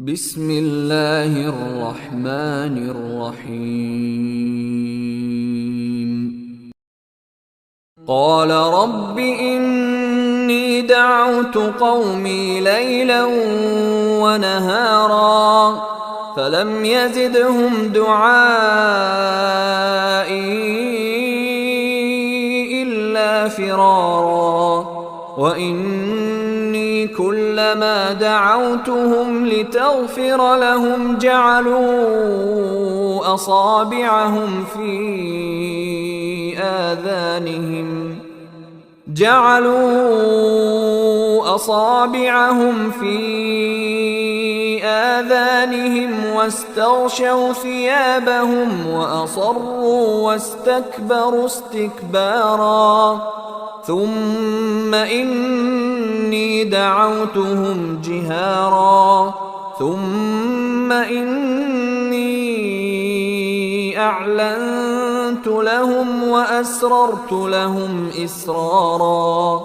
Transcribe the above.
بسم الله الرحمن الرحيم. قال رب إني دعوت قومي ليلا ونهارا فلم يزدهم دعائي إلا فرارا وإني كلما دعوتهم لتغفر لهم جعلوا أصابعهم في آذانهم واستغشوا ثيابهم وأصروا واستكبروا استكبارا ثم إني دعوتهم جهارا ثم إني أعلنت لهم وأسررت لهم إسرارا